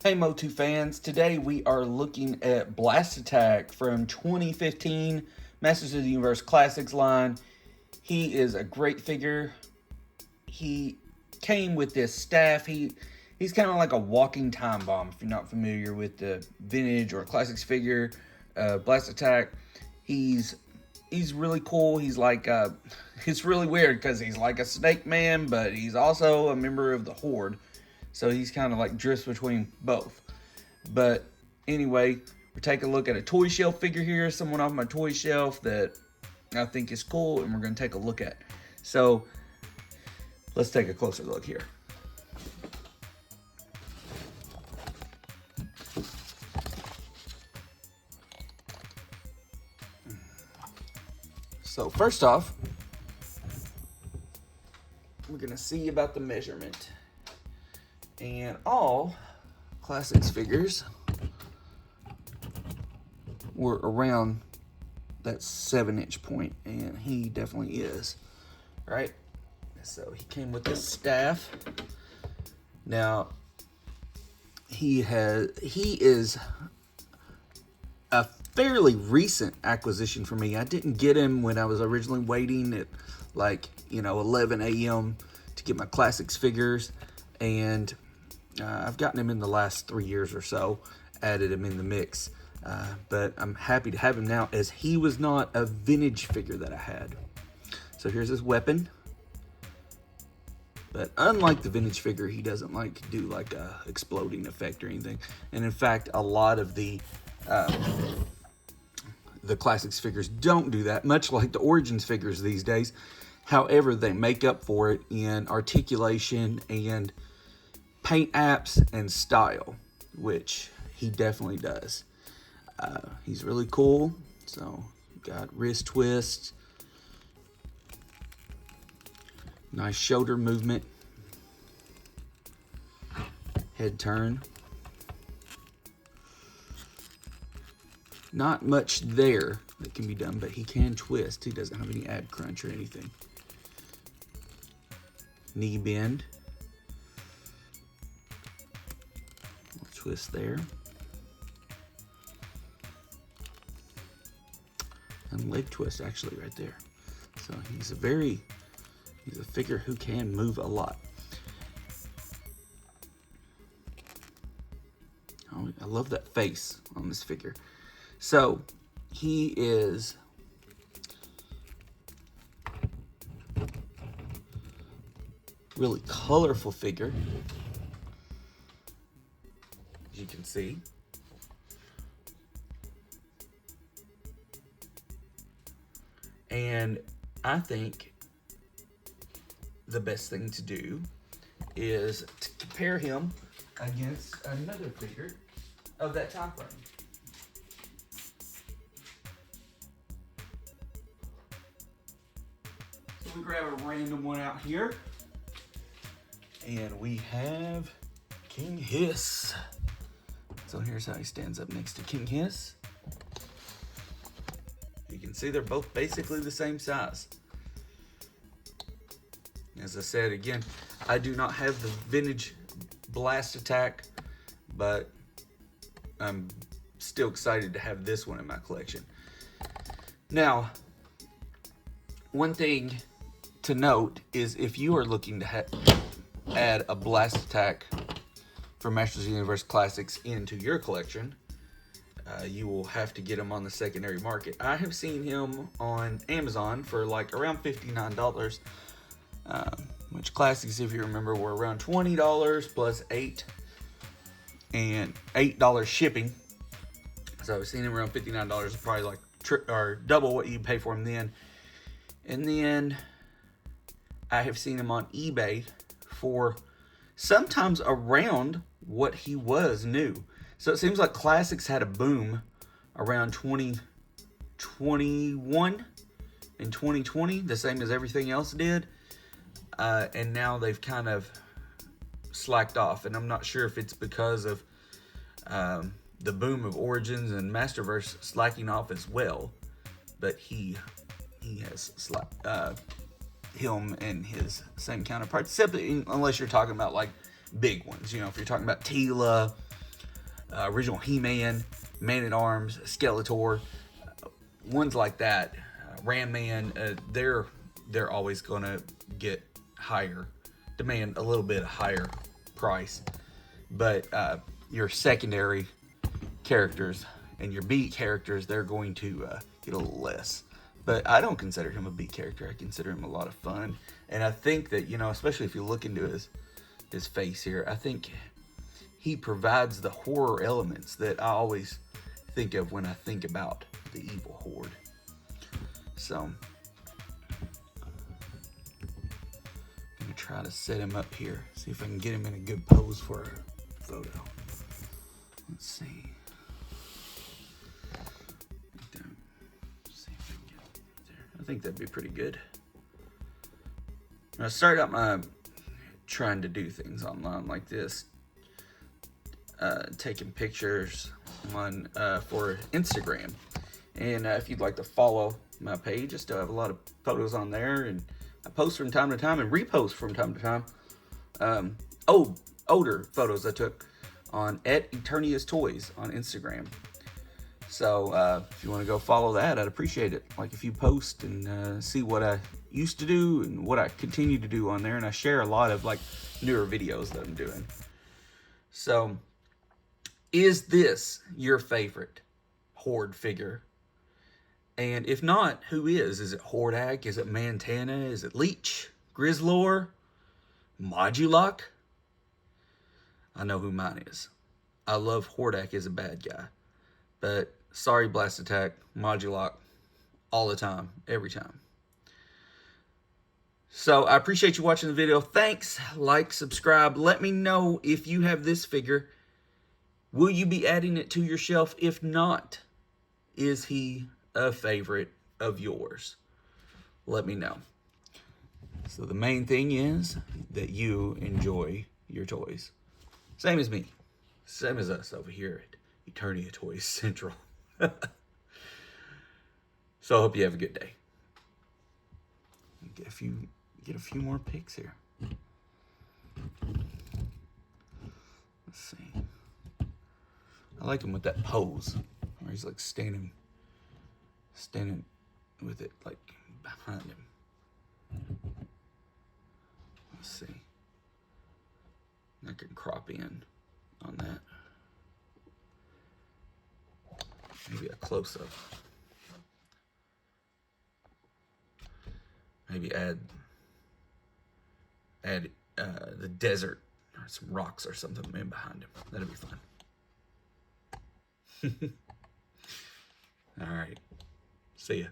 Hey Motu fans, today we are looking at Blast Attack from 2015 Masters of the Universe Classics line. He is a great figure. He came with this staff. He's kind of like a walking time bomb if you're not familiar with the vintage or classics figure. Blast Attack. He's really cool. He's like it's really weird because he's like a snake man, but he's also a member of the Horde. So he's kind of like drifts between both. But anyway, we're taking a look at a toy shelf figure here, someone off my toy shelf that I think is cool, and we're going to take a look at. So let's take a closer look here. So first off, we're going to see about the measurement. And all classics figures were around that 7-inch point, and he definitely is, right? So he came with this staff. Now he is a fairly recent acquisition for me. I didn't get him when I was originally waiting at 11 a.m. to get my classics figures, and I've gotten him in the last 3 years or so, added him in the mix. But I'm happy to have him now, as he was not a vintage figure that I had. So here's his weapon. But unlike the vintage figure, he doesn't do a exploding effect or anything. And in fact, a lot of the classics figures don't do that, much like the Origins figures these days. However, they make up for it in articulation and paint apps and style, which he definitely does. He's really cool. So got wrist twist, nice shoulder movement, head turn. Not much there that can be done, but he can twist. He doesn't have any ab crunch or anything. Knee bend. Twist there. And leg twist actually right there. So he's a figure who can move a lot. Oh, I love that face on this figure. So he is really colorful figure, as you can see. And I think the best thing to do is to compare him against another figure of that time frame. So we grab a random one out here, and we have King Hiss. So here's how he stands up next to King Hiss. You can see they're both basically the same size. As I said again, I do not have the vintage Blast Attack, but I'm still excited to have this one in my collection. Now, one thing to note is if you are looking to add a Blast Attack for Masters of the Universe Classics into your collection, you will have to get him on the secondary market. I have seen him on Amazon for around $59, which classics, if you remember, were around $20 plus $8 shipping. So I've seen him around $59, probably or double what you pay for him then. And then I have seen him on eBay for sometimes around what he was new. So it seems like classics had a boom around 2021 and 2020, the same as everything else did. And now they've kind of slacked off. And I'm not sure if it's because of the boom of Origins and Masterverse slacking off as well. But he has him and his same counterparts, except unless you're talking about big ones. If you're talking about Tila original He-Man, Man-at-Arms, Skeletor, ones like that, Ram Man, they're always gonna get higher, demand a little bit higher price. But your secondary characters and your B characters, they're going to get a little less. But I don't consider him a B character. I consider him a lot of fun. And I think that, you know, especially if you look into his face here, I think he provides the horror elements that I always think of when I think about the evil horde. So I'm gonna try to set him up here, see if I can get him in a good pose for a photo. Let's see. I think that'd be pretty good. I started out my trying to do things online like this, taking pictures on for Instagram. And if you'd like to follow my page, I still have a lot of photos on there, and I post from time to time and repost from time to time. Older photos I took on @Eternia's Toys on Instagram. So if you want to go follow that, I'd appreciate it. Like if you post and see what I used to do and what I continue to do on there, and I share a lot of like newer videos that I'm doing. So, is this your favorite horde figure? And if not, who is? Is it Hordak? Is it Mantana? Is it Leech? Grizzlor? Modulok? I know who mine is. I love Hordak as a bad guy. But sorry, Blast Attack, Modulok, all the time, every time. So I appreciate you watching the video. Thanks, like, subscribe. Let me know if you have this figure. Will you be adding it to your shelf? If not, is he a favorite of yours? Let me know. So the main thing is that you enjoy your toys. Same as me. Same as us over here at Eternia Toys Central. So I hope you have a good day. Get a few more pics here. Let's see. I like him with that pose where he's like standing with it like behind him. Let's see. I can crop in on that. Maybe a close-up. Maybe add the desert or some rocks or something in behind him. That'd be fun. All right. See ya.